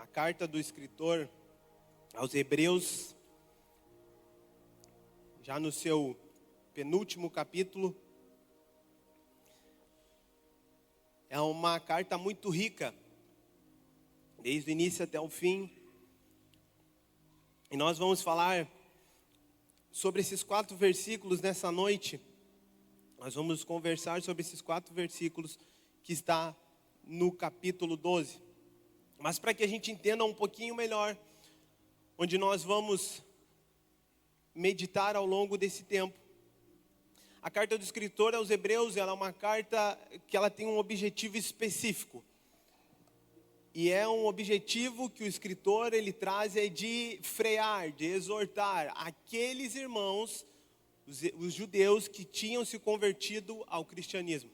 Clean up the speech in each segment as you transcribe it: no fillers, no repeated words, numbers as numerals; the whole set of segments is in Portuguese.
carta do escritor aos Hebreus, já no seu penúltimo capítulo. É uma carta muito rica, desde o início até o fim. E nós vamos falar sobre esses 4 versículos nessa noite. Nós vamos conversar sobre esses 4 versículos que está no capítulo 12. Mas para que a gente entenda um pouquinho melhor, onde nós vamos meditar ao longo desse tempo. A carta do escritor aos Hebreus, ela é uma carta que ela tem um objetivo específico. E é um objetivo que o escritor ele traz de frear, de exortar aqueles irmãos, os judeus que tinham se convertido ao cristianismo.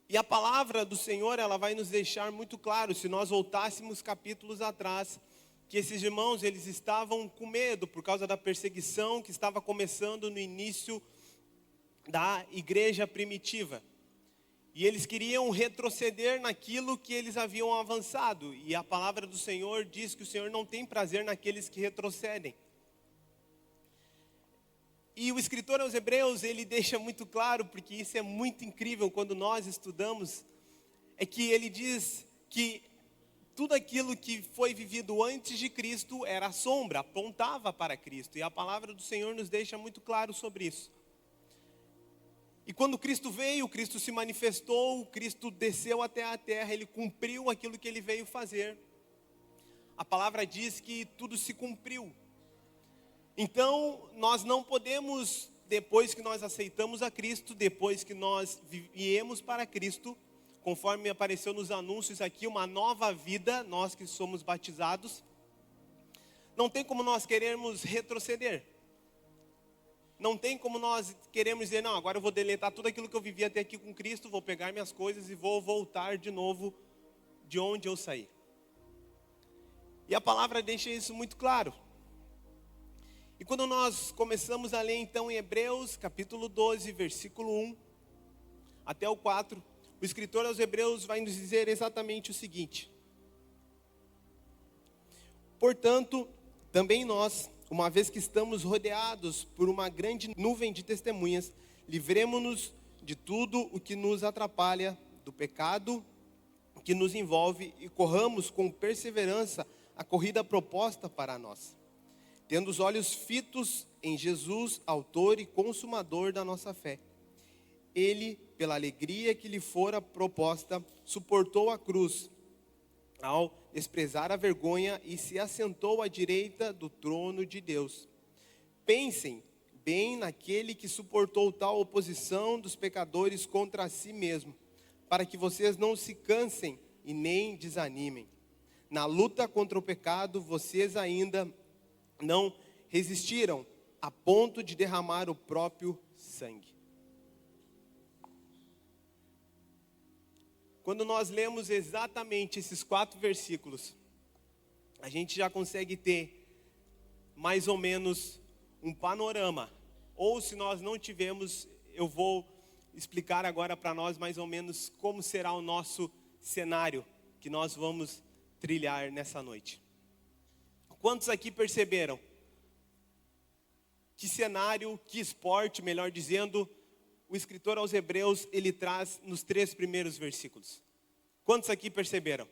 E a palavra do Senhor, ela vai nos deixar muito claro, se nós voltássemos capítulos atrás, que esses irmãos, eles estavam com medo por causa da perseguição que estava começando no início da igreja primitiva. E eles queriam retroceder naquilo que eles haviam avançado. E a palavra do Senhor diz que o Senhor não tem prazer naqueles que retrocedem. E o escritor aos Hebreus, ele deixa muito claro, porque isso é muito incrível quando nós estudamos, é que ele diz que tudo aquilo que foi vivido antes de Cristo era sombra, apontava para Cristo. E a palavra do Senhor nos deixa muito claro sobre isso. E quando Cristo veio, Cristo se manifestou, Cristo desceu até a terra, Ele cumpriu aquilo que Ele veio fazer. A palavra diz que tudo se cumpriu. Então, nós não podemos, depois que nós aceitamos a Cristo, depois que nós viemos para Cristo, conforme apareceu nos anúncios aqui, uma nova vida, nós que somos batizados, não tem como nós querermos retroceder. Não tem como nós queremos dizer, não, agora eu vou deletar tudo aquilo que eu vivi até aqui com Cristo, vou pegar minhas coisas e vou voltar de novo de onde eu saí. E a palavra deixa isso muito claro. E quando nós começamos a ler então em Hebreus, capítulo 12, versículo 1 até o 4, o escritor aos Hebreus vai nos dizer exatamente o seguinte: portanto, também nós, uma vez que estamos rodeados por uma grande nuvem de testemunhas, livremo-nos de tudo o que nos atrapalha, do pecado que nos envolve, e corramos com perseverança a corrida proposta para nós, tendo os olhos fitos em Jesus, autor e consumador da nossa fé. Ele, pela alegria que lhe fora proposta, suportou a cruz, ao desprezar a vergonha, e se assentou à direita do trono de Deus. Pensem bem naquele que suportou tal oposição dos pecadores contra si mesmo, para que vocês não se cansem e nem desanimem. Na luta contra o pecado, vocês ainda não resistiram a ponto de derramar o próprio sangue. Quando nós lemos exatamente esses 4 versículos, a gente já consegue ter mais ou menos um panorama. Ou se nós não tivermos, eu vou explicar agora para nós mais ou menos como será o nosso cenário que nós vamos trilhar nessa noite. Quantos aqui perceberam que cenário, que esporte, melhor dizendo, o escritor aos Hebreus, ele traz nos 3 primeiros versículos? Quantos aqui perceberam?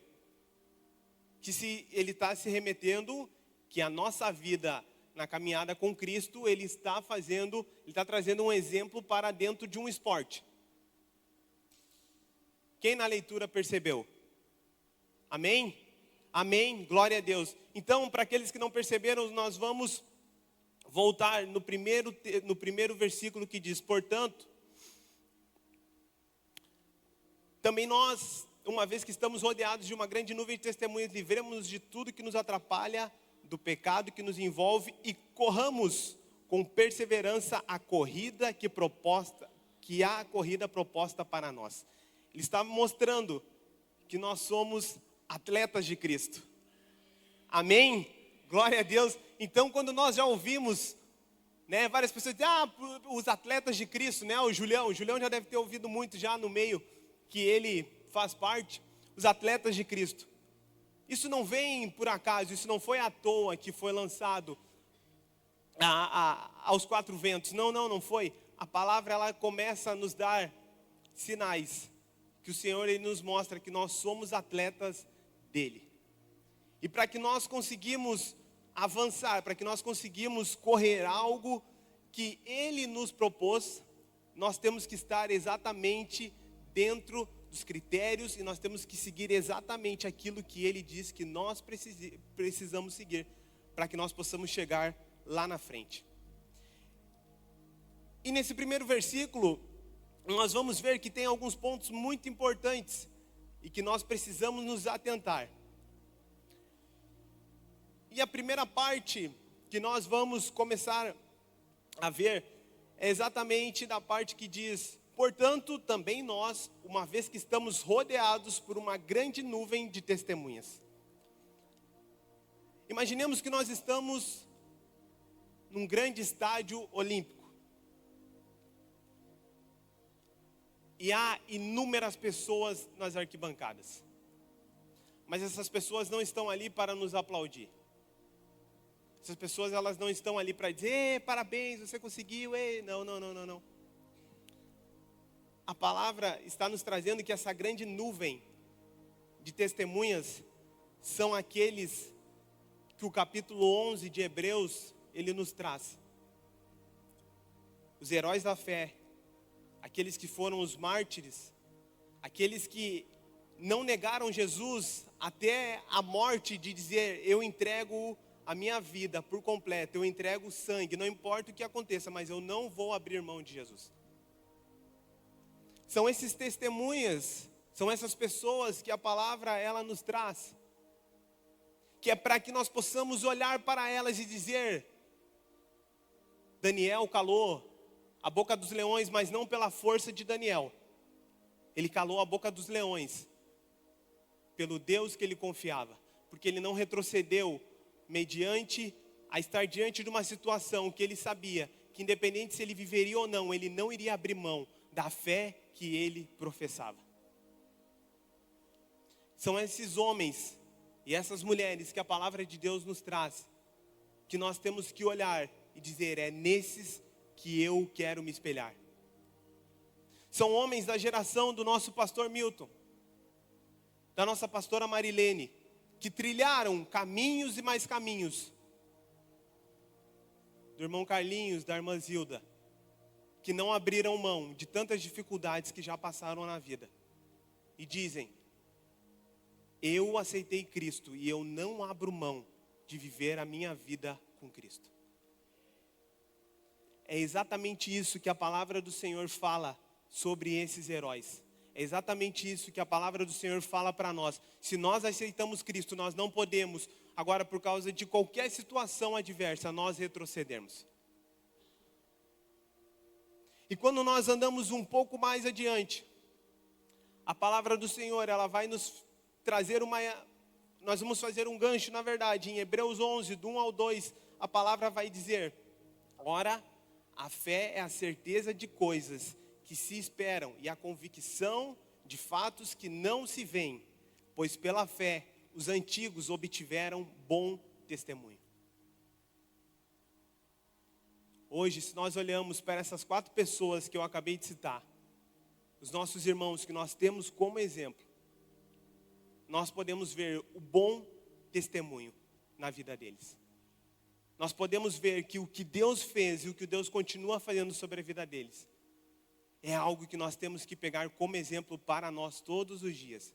Que se ele está se remetendo, que a nossa vida na caminhada com Cristo, ele está trazendo um exemplo para dentro de um esporte. Quem na leitura percebeu? Amém? Amém, glória a Deus. Então, para aqueles que não perceberam, nós vamos voltar no primeiro versículo que diz: portanto, também nós, uma vez que estamos rodeados de uma grande nuvem de testemunhas, livremos-nos de tudo que nos atrapalha, do pecado que nos envolve, e corramos com perseverança a corrida que há a corrida proposta para nós. Ele está mostrando que nós somos atletas de Cristo. Amém? Glória a Deus. Então, quando nós já ouvimos, várias pessoas dizem, os atletas de Cristo, o Julião já deve ter ouvido muito já no meio que ele faz parte, os atletas de Cristo. Isso não vem por acaso, isso não foi à toa que foi lançado aos quatro ventos. Não foi. A palavra, ela começa a nos dar sinais que o Senhor, ele nos mostra que nós somos atletas dele. E para que nós conseguimos avançar, para que nós conseguimos correr algo que ele nos propôs, nós temos que estar exatamente dentro dos critérios e nós temos que seguir exatamente aquilo que ele diz que nós precisamos seguir para que nós possamos chegar lá na frente. E nesse primeiro versículo, nós vamos ver que tem alguns pontos muito importantes e que nós precisamos nos atentar. E a primeira parte que nós vamos começar a ver é exatamente da parte que diz: portanto, também nós, uma vez que estamos rodeados por uma grande nuvem de testemunhas. Imaginemos que nós estamos num grande estádio olímpico. E há inúmeras pessoas nas arquibancadas. Mas essas pessoas não estão ali para nos aplaudir. Essas pessoas, elas não estão ali para dizer: parabéns, você conseguiu, não. A palavra está nos trazendo que essa grande nuvem de testemunhas são aqueles que o capítulo 11 de Hebreus, ele nos traz. Os heróis da fé, aqueles que foram os mártires, aqueles que não negaram Jesus até a morte de dizer: eu entrego a minha vida por completo, eu entrego o sangue, não importa o que aconteça, mas eu não vou abrir mão de Jesus. São esses testemunhas, são essas pessoas que a palavra, ela nos traz, que é para que nós possamos olhar para elas e dizer: Daniel calou a boca dos leões, mas não pela força de Daniel. Ele calou a boca dos leões pelo Deus que ele confiava, porque ele não retrocedeu mediante a estar diante de uma situação que ele sabia que, independente se ele viveria ou não, ele não iria abrir mão da fé que ele professava. São esses homens e essas mulheres que a palavra de Deus nos traz, que nós temos que olhar e dizer: é nesses que eu quero me espelhar. São homens da geração do nosso pastor Milton, da nossa pastora Marilene, que trilharam caminhos e mais caminhos, do irmão Carlinhos, da irmã Zilda, que não abriram mão de tantas dificuldades que já passaram na vida, e dizem: eu aceitei Cristo e eu não abro mão de viver a minha vida com Cristo. É exatamente isso que a palavra do Senhor fala sobre esses heróis. É exatamente isso que a palavra do Senhor fala para nós. Se nós aceitamos Cristo, nós não podemos, agora por causa de qualquer situação adversa, nós retrocedermos. E quando nós andamos um pouco mais adiante, a palavra do Senhor, ela vai nos trazer nós vamos fazer um gancho, na verdade, em Hebreus 11, do 1 ao 2, a palavra vai dizer: ora, a fé é a certeza de coisas que se esperam e a convicção de fatos que não se veem, pois pela fé os antigos obtiveram bom testemunho. Hoje, se nós olhamos para essas 4 pessoas que eu acabei de citar, os nossos irmãos que nós temos como exemplo, nós podemos ver o bom testemunho na vida deles. Nós podemos ver que o que Deus fez e o que Deus continua fazendo sobre a vida deles é algo que nós temos que pegar como exemplo para nós todos os dias.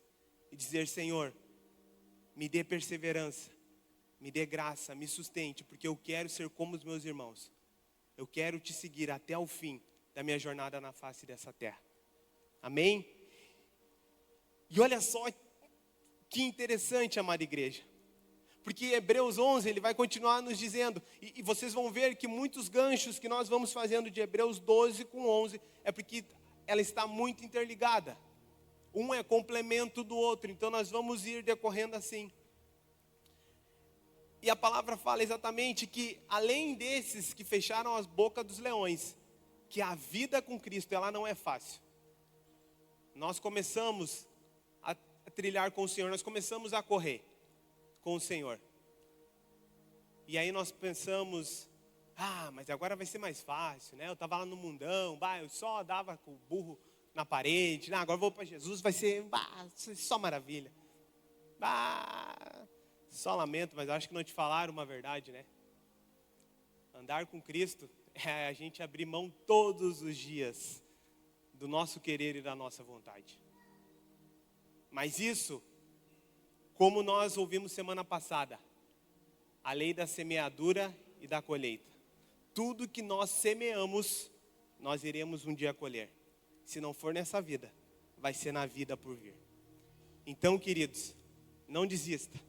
E dizer: Senhor, me dê perseverança, me dê graça, me sustente, porque eu quero ser como os meus irmãos. Eu quero te seguir até o fim da minha jornada na face dessa terra. Amém? E olha só que interessante, amada igreja. Porque Hebreus 11, ele vai continuar nos dizendo, e vocês vão ver que muitos ganchos que nós vamos fazendo de Hebreus 12 com 11, é porque ela está muito interligada. Um é complemento do outro, então nós vamos ir decorrendo assim. E a palavra fala exatamente que, além desses que fecharam as bocas dos leões, que a vida com Cristo, ela não é fácil. Nós começamos a trilhar com o Senhor, nós começamos a correr. com o Senhor. E aí nós pensamos, mas agora vai ser mais fácil, né? Eu estava lá no mundão, eu só dava com o burro na parede, agora eu vou para Jesus, vai ser só maravilha. Só lamento, mas acho que não te falaram uma verdade, né? Andar com Cristo é a gente abrir mão todos os dias do nosso querer e da nossa vontade. Mas isso, como nós ouvimos semana passada, a lei da semeadura e da colheita. Tudo que nós semeamos, nós iremos um dia colher. Se não for nessa vida, vai ser na vida por vir. Então, queridos, não desista.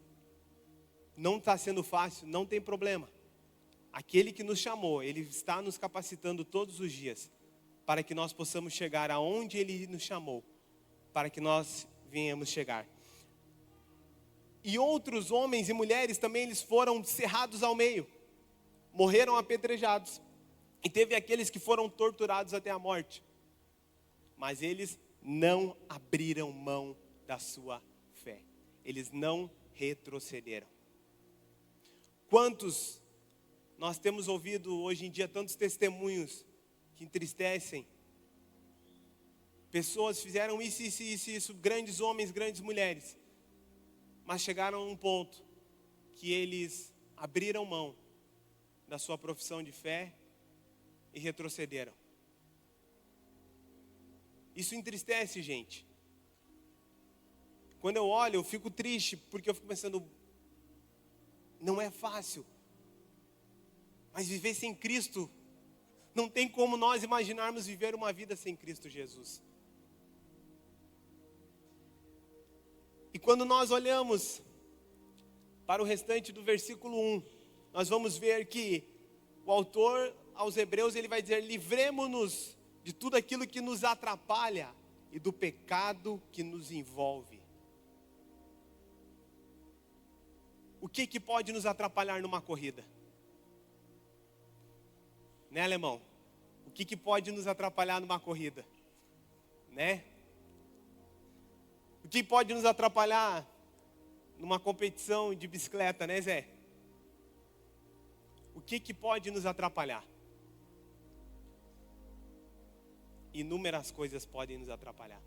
Não está sendo fácil, não tem problema. Aquele que nos chamou, Ele está nos capacitando todos os dias para que nós possamos chegar aonde Ele nos chamou, para que nós venhamos chegar. E outros homens e mulheres também, eles foram cerrados ao meio, morreram apedrejados. E teve aqueles que foram torturados até a morte. Mas eles não abriram mão da sua fé. Eles não retrocederam. Quantos nós temos ouvido hoje em dia tantos testemunhos que entristecem. Pessoas fizeram isso, grandes homens, grandes mulheres. Mas chegaram a um ponto que eles abriram mão da sua profissão de fé e retrocederam. Isso entristece, gente. Quando eu olho, eu fico triste, porque eu fico pensando, não é fácil. Mas viver sem Cristo, não tem como nós imaginarmos viver uma vida sem Cristo Jesus. E quando nós olhamos para o restante do versículo 1, nós vamos ver que o autor aos Hebreus, ele vai dizer, livremo-nos de tudo aquilo que nos atrapalha e do pecado que nos envolve. O que pode nos atrapalhar numa corrida? Né, alemão? O que pode nos atrapalhar numa corrida? Né? O que pode nos atrapalhar numa competição de bicicleta, né, Zé? O que pode nos atrapalhar? Inúmeras coisas podem nos atrapalhar.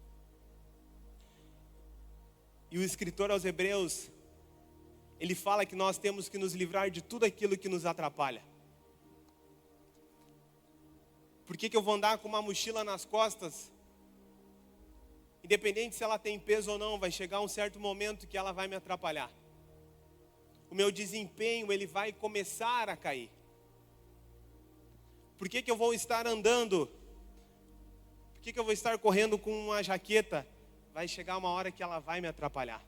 E o escritor aos Hebreus, ele fala que nós temos que nos livrar de tudo aquilo que nos atrapalha. Por que eu vou andar com uma mochila nas costas? Independente se ela tem peso ou não, vai chegar um certo momento que ela vai me atrapalhar. O meu desempenho, ele vai começar a cair. Por que eu vou estar andando? Por que eu vou estar correndo com uma jaqueta? Vai chegar uma hora que ela vai me atrapalhar.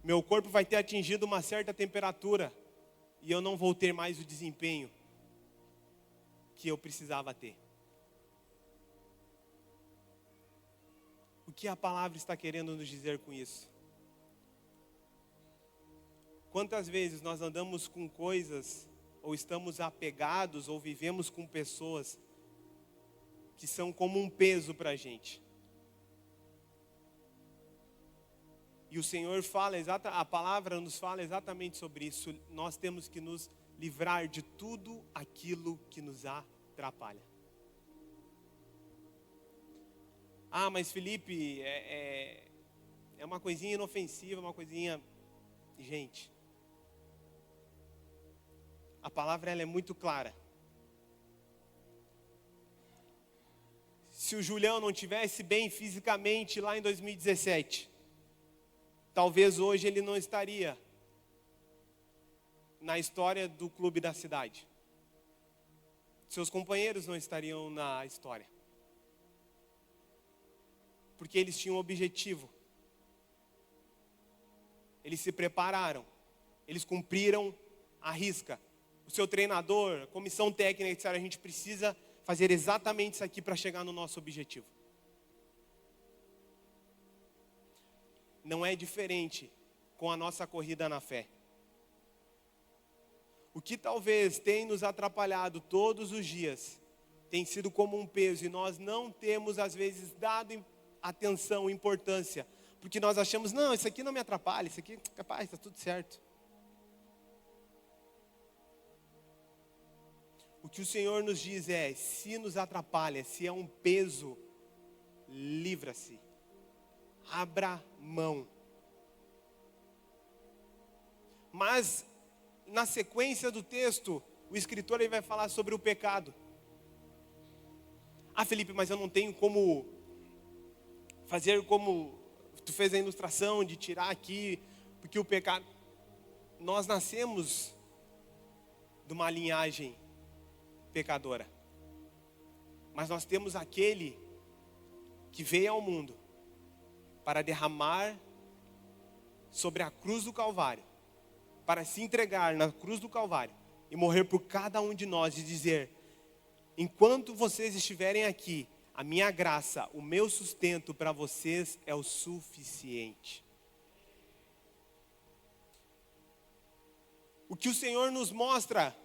Meu corpo vai ter atingido uma certa temperatura e eu não vou ter mais o desempenho que eu precisava ter. O que a palavra está querendo nos dizer com isso? Quantas vezes nós andamos com coisas, ou estamos apegados, ou vivemos com pessoas que são como um peso para a gente? E o Senhor fala, a palavra nos fala exatamente sobre isso. Nós temos que nos livrar de tudo aquilo que nos atrapalha. Mas Felipe, é uma coisinha inofensiva, uma coisinha... Gente, a palavra ela é muito clara. Se o Julião não tivesse bem fisicamente lá em 2017, talvez hoje ele não estaria na história do clube da cidade. Seus companheiros não estariam na história. Porque eles tinham um objetivo. Eles se prepararam. Eles cumpriram a risca. O seu treinador, a comissão técnica disseram, a gente precisa fazer exatamente isso aqui para chegar no nosso objetivo. Não é diferente com a nossa corrida na fé. O que talvez tenha nos atrapalhado todos os dias, tem sido como um peso, e nós não temos às vezes dado atenção, importância, porque nós achamos, não, isso aqui não me atrapalha, isso aqui, capaz, está tudo certo. O que o Senhor nos diz é, se nos atrapalha, se é um peso, livra-se. Abra mão. Mas, na sequência do texto, o escritor ele vai falar sobre o pecado. Ah, Felipe, mas eu não tenho como fazer como tu fez a ilustração de tirar aqui, porque o pecado... Nós nascemos de uma linhagem pecadora. Mas nós temos aquele que veio ao mundo para derramar sobre a cruz do Calvário, para se entregar na cruz do Calvário e morrer por cada um de nós e dizer: enquanto vocês estiverem aqui, a minha graça, o meu sustento para vocês é o suficiente. O que o Senhor nos mostra,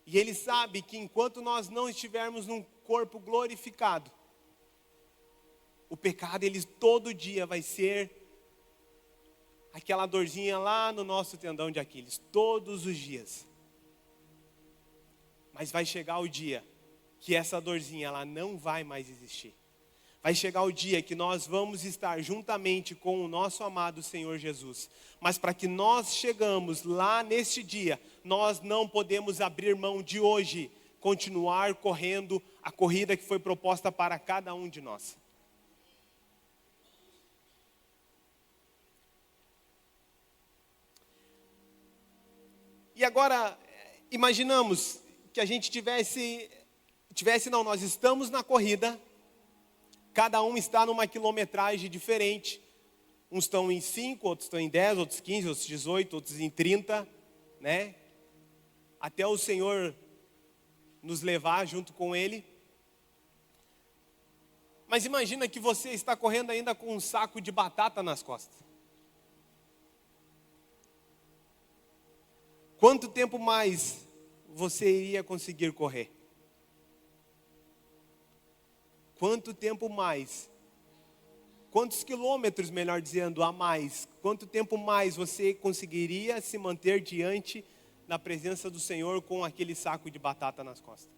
e Ele sabe que enquanto nós não estivermos num corpo glorificado, o pecado, ele todo dia vai ser aquela dorzinha lá no nosso tendão de Aquiles, todos os dias. Mas vai chegar o dia que essa dorzinha, ela não vai mais existir. Vai chegar o dia que nós vamos estar juntamente com o nosso amado Senhor Jesus. Mas para que nós chegamos lá neste dia, nós não podemos abrir mão de hoje, continuar correndo a corrida que foi proposta para cada um de nós. E agora, imaginamos que a gente nós estamos na corrida, cada um está numa quilometragem diferente, uns estão em 5, outros estão em 10, outros 15, outros 18, outros em 30, né? Até o Senhor nos levar junto com Ele. Mas imagina que você está correndo ainda com um saco de batata nas costas. Quanto tempo mais você iria conseguir correr? Quanto tempo mais? Quantos quilômetros, melhor dizendo, a mais? Quanto tempo mais você conseguiria se manter diante da presença do Senhor com aquele saco de batata nas costas?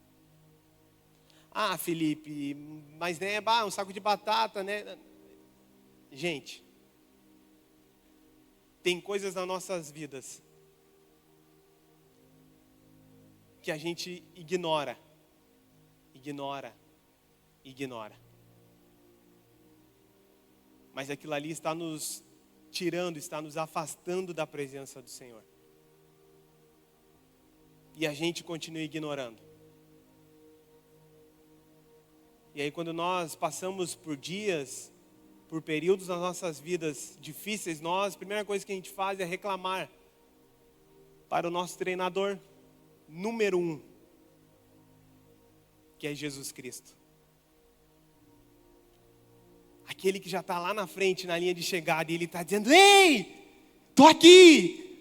Ah, Felipe, mas né, um saco de batata, né? Gente, tem coisas nas nossas vidas que a gente ignora. Mas aquilo ali está nos tirando, está nos afastando da presença do Senhor. E a gente continua ignorando. E aí quando nós passamos por dias, por períodos nas nossas vidas difíceis, a primeira coisa que a gente faz é reclamar para o nosso treinador número 1, que é Jesus Cristo. Aquele que já está lá na frente, na linha de chegada, e Ele está dizendo: ei, estou aqui,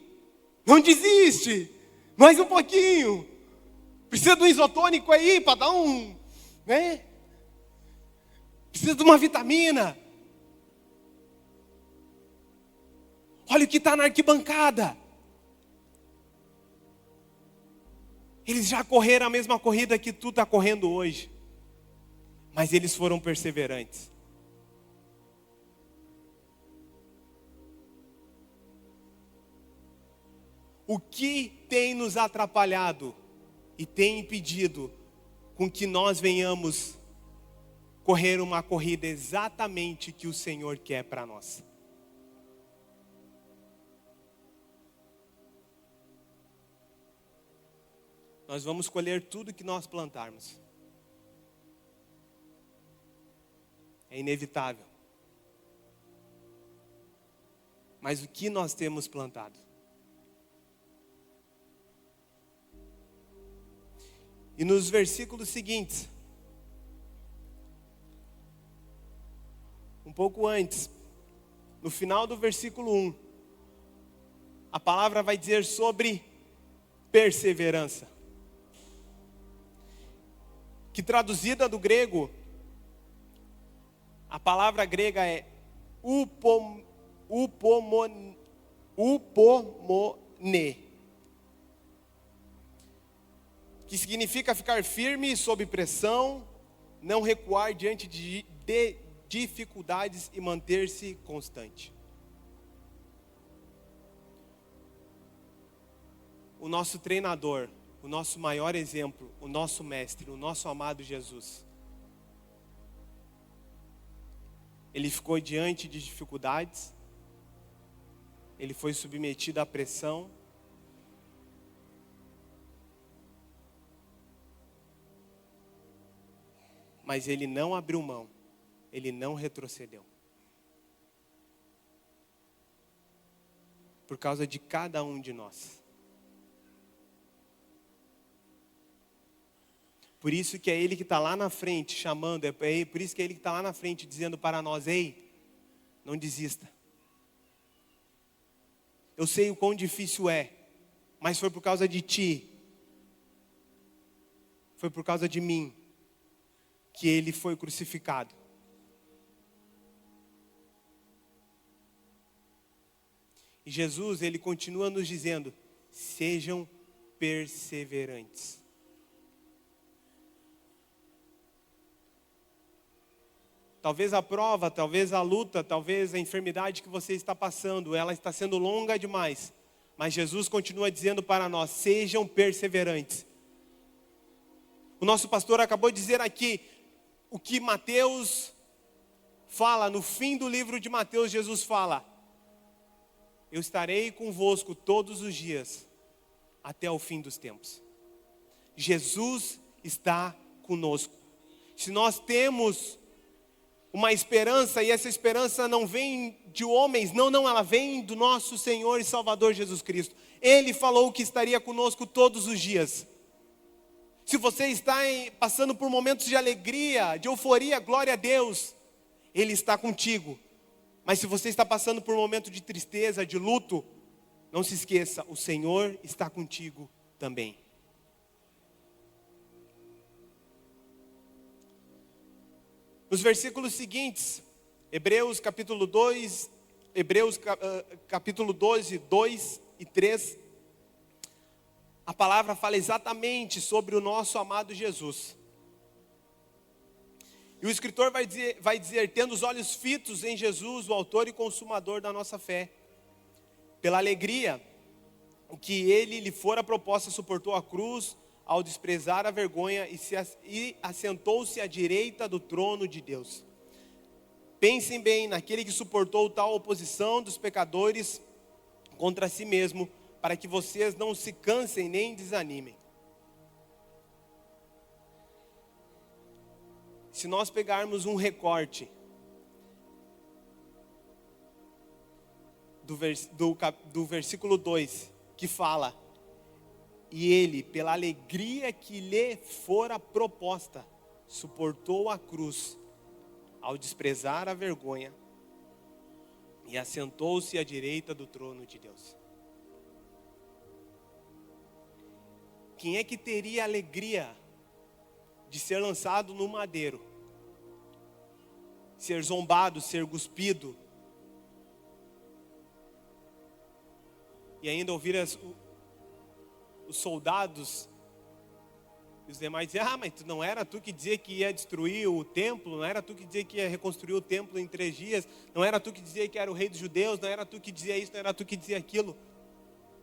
não desiste, mais um pouquinho, precisa de um isotônico aí para dar né? Precisa de uma vitamina. Olha o que está na arquibancada. Eles já correram a mesma corrida que tu está correndo hoje, mas eles foram perseverantes. O que tem nos atrapalhado e tem impedido com que nós venhamos correr uma corrida exatamente que o Senhor quer para nós? Nós vamos colher tudo que nós plantarmos. É inevitável. Mas o que nós temos plantado? E nos versículos seguintes, um pouco antes, no final do versículo 1, a palavra vai dizer sobre perseverança, que traduzida do grego, A palavra grega é upomone, que significa ficar firme sob pressão, não recuar diante de dificuldades e manter-se constante. O nosso treinador, o nosso maior exemplo, o nosso mestre, o nosso amado Jesus, ele ficou diante de dificuldades, ele foi submetido à pressão, mas ele não abriu mão, ele não retrocedeu. Por causa de cada um de nós. Por isso que é Ele que está lá na frente chamando, por isso que é Ele que está lá na frente dizendo para nós: ei, não desista. Eu sei o quão difícil é, mas foi por causa de ti, foi por causa de mim, que Ele foi crucificado. E Jesus, Ele continua nos dizendo: sejam perseverantes. Talvez a prova, talvez a luta, talvez a enfermidade que você está passando, ela está sendo longa demais. Mas Jesus continua dizendo para nós: sejam perseverantes. O nosso pastor acabou de dizer aqui o que Mateus fala, no fim do livro de Mateus, Jesus fala: eu estarei convosco todos os dias, até o fim dos tempos. Jesus está conosco. Se nós temos uma esperança, e essa esperança não vem de homens, não, ela vem do nosso Senhor e Salvador Jesus Cristo. Ele falou que estaria conosco todos os dias. Se você está passando por momentos de alegria, de euforia, glória a Deus, Ele está contigo. Mas se você está passando por um momento de tristeza, de luto, não se esqueça, o Senhor está contigo também. Nos versículos seguintes, Hebreus capítulo 12, 2 e 3, a palavra fala exatamente sobre o nosso amado Jesus. E o escritor vai dizer, tendo os olhos fitos em Jesus, o autor e consumador da nossa fé, pela alegria que ele lhe fora proposta, suportou a cruz, ao desprezar a vergonha, e assentou-se à direita do trono de Deus. Pensem bem naquele que suportou tal oposição dos pecadores contra si mesmo, para que vocês não se cansem nem desanimem. Se nós pegarmos um recorte do versículo 2, que fala: e ele, pela alegria que lhe fora proposta, suportou a cruz, ao desprezar a vergonha, e assentou-se à direita do trono de Deus. Quem é que teria alegria de ser lançado no madeiro, ser zombado, ser cuspido, e ainda ouvir os soldados e os demais dizer: mas não era tu que dizia que ia destruir o templo, não era tu que dizia que ia reconstruir o templo em 3 dias, não era tu que dizia que era o rei dos judeus, não era tu que dizia isso, não era tu que dizia aquilo,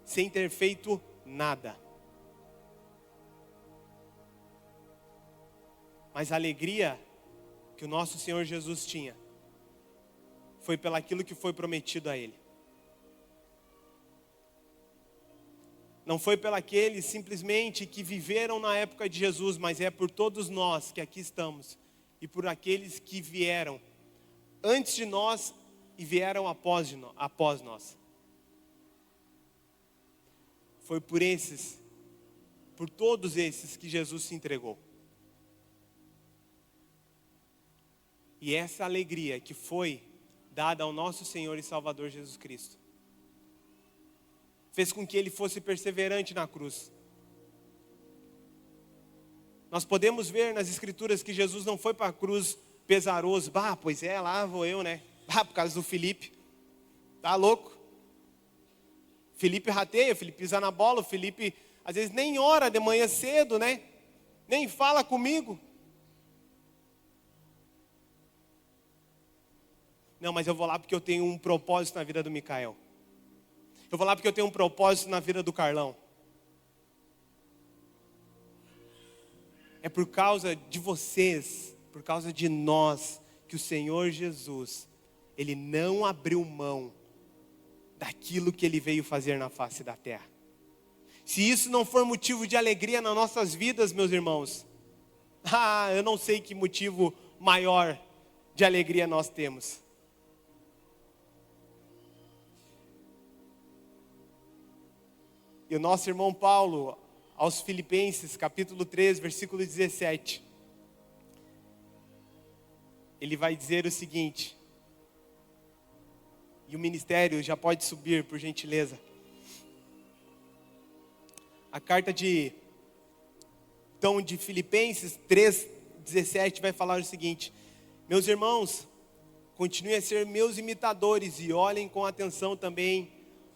sem ter feito nada. Mas a alegria que o nosso Senhor Jesus tinha foi pelaquilo que foi prometido a Ele. Não foi pelaqueles simplesmente que viveram na época de Jesus, mas é por todos nós que aqui estamos e por aqueles que vieram antes de nós e vieram após nós. Foi por todos esses que Jesus se entregou. E essa alegria que foi dada ao nosso Senhor e Salvador Jesus Cristo fez com que Ele fosse perseverante na cruz. Nós podemos ver nas Escrituras que Jesus não foi para a cruz pesaroso. Pois é, lá vou eu, né? Por causa do Felipe. Tá louco? Felipe rateia, Felipe pisa na bola, o Felipe às vezes nem ora de manhã cedo, né? Nem fala comigo. Não, mas eu vou lá porque eu tenho um propósito na vida do Micael. Eu vou lá porque eu tenho um propósito na vida do Carlão. É por causa de vocês, por causa de nós, que o Senhor Jesus, Ele não abriu mão daquilo que Ele veio fazer na face da terra. Se isso não for motivo de alegria nas nossas vidas, meus irmãos, eu não sei que motivo maior de alegria nós temos. E o nosso irmão Paulo, aos Filipenses, capítulo 3, versículo 17, ele vai dizer o seguinte, e o ministério já pode subir, por gentileza. A carta de Filipenses 3:17 vai falar o seguinte: meus irmãos, continuem a ser meus imitadores e olhem com atenção também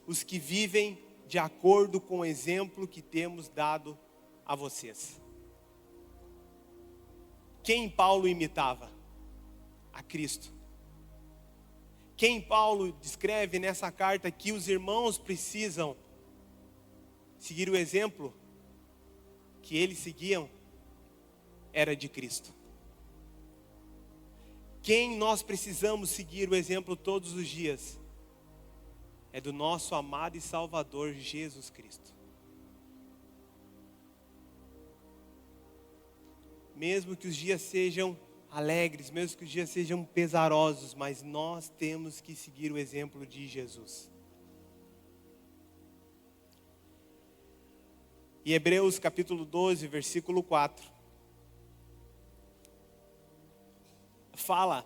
os que vivem de acordo com o exemplo que temos dado a vocês. Quem Paulo imitava? A Cristo. Quem Paulo descreve nessa carta que os irmãos precisam seguir o exemplo que eles seguiam, era de Cristo. Quem nós precisamos seguir o exemplo todos os dias é do nosso amado e Salvador Jesus Cristo. Mesmo que os dias sejam alegres, mesmo que os dias sejam pesarosos, mas nós temos que seguir o exemplo de Jesus. Em Hebreus capítulo 12, versículo 4, fala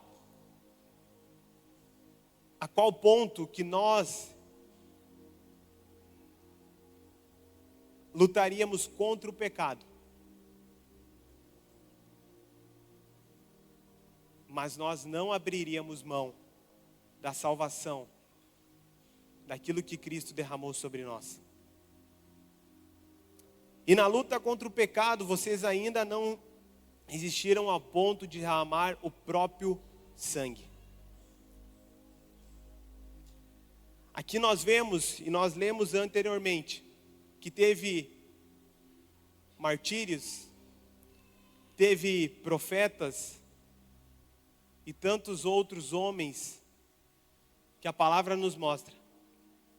a qual ponto que nós lutaríamos contra o pecado, mas nós não abriríamos mão da salvação, daquilo que Cristo derramou sobre nós. E na luta contra o pecado, vocês ainda não resistiram ao ponto de derramar o próprio sangue. Aqui nós vemos, e nós lemos anteriormente, que teve martírios, teve profetas e tantos outros homens que a palavra nos mostra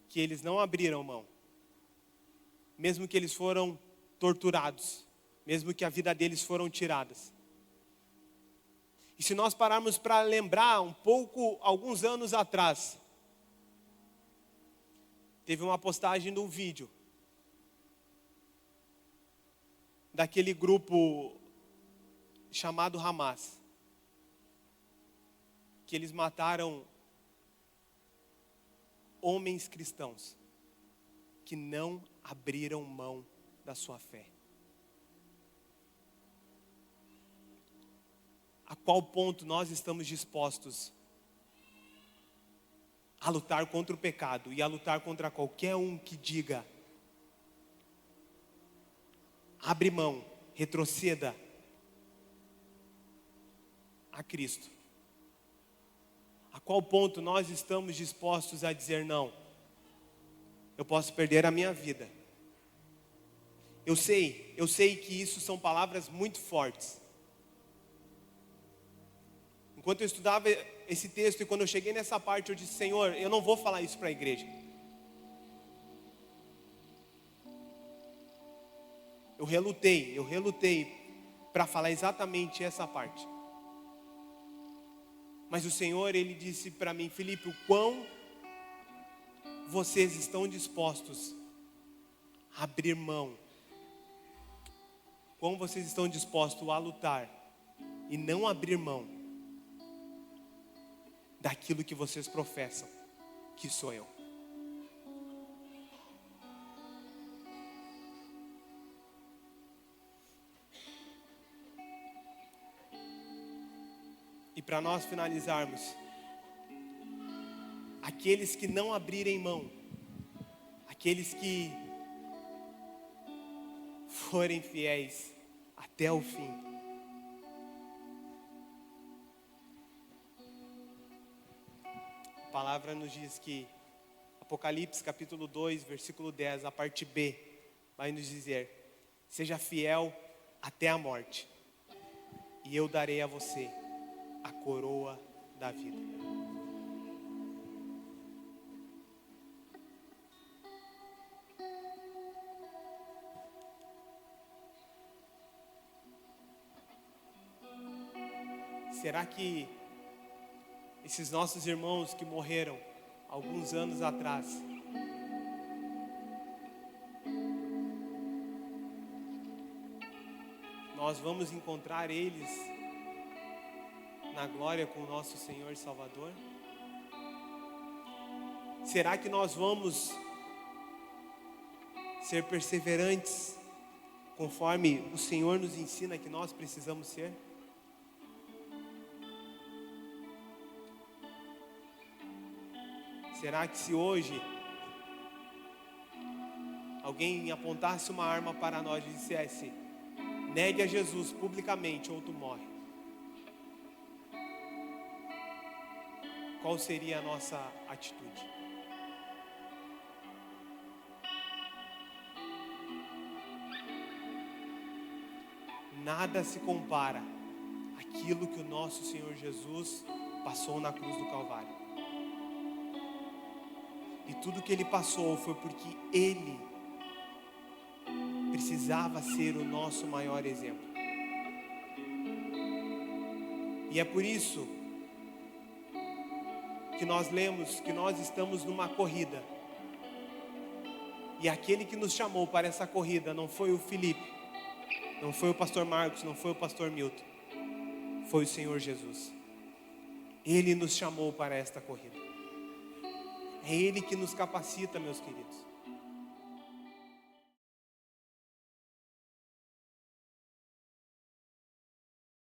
que eles não abriram mão, mesmo que eles foram torturados, mesmo que a vida deles foram tiradas. E se nós pararmos para lembrar um pouco, alguns anos atrás, teve uma postagem de um vídeo daquele grupo chamado Hamas, que eles mataram homens cristãos que não abriram mão da sua fé. A qual ponto nós estamos dispostos a lutar contra o pecado e a lutar contra qualquer um que diga: abre mão, retroceda a Cristo? A qual ponto nós estamos dispostos a dizer: não, eu posso perder a minha vida? Eu sei que isso são palavras muito fortes. Enquanto eu estudava esse texto e quando eu cheguei nessa parte, eu disse: Senhor, eu não vou falar isso para a igreja. Eu relutei para falar exatamente essa parte. Mas o Senhor, Ele disse para mim: Felipe, o quão vocês estão dispostos a abrir mão, quão vocês estão dispostos a lutar e não abrir mão daquilo que vocês professam, que sou eu. E para nós finalizarmos, aqueles que não abrirem mão, aqueles que forem fiéis até o fim, a palavra nos diz que Apocalipse capítulo 2, versículo 10, a parte B, vai nos dizer: seja fiel até a morte, e eu darei a você a coroa da vida. Será que esses nossos irmãos que morreram alguns anos atrás, nós vamos encontrar eles na glória com o nosso Senhor e Salvador? Será que nós vamos ser perseverantes conforme o Senhor nos ensina que nós precisamos ser? Será que se hoje alguém apontasse uma arma para nós e dissesse: negue a Jesus publicamente ou tu morre, qual seria a nossa atitude? Nada se compara àquilo que o nosso Senhor Jesus passou na cruz do Calvário. E tudo que Ele passou foi porque Ele precisava ser o nosso maior exemplo. E é por isso que nós lemos que nós estamos numa corrida. E aquele que nos chamou para essa corrida não foi o Felipe, não foi o pastor Marcos, não foi o pastor Milton, foi o Senhor Jesus. Ele nos chamou para esta corrida. É Ele que nos capacita, meus queridos.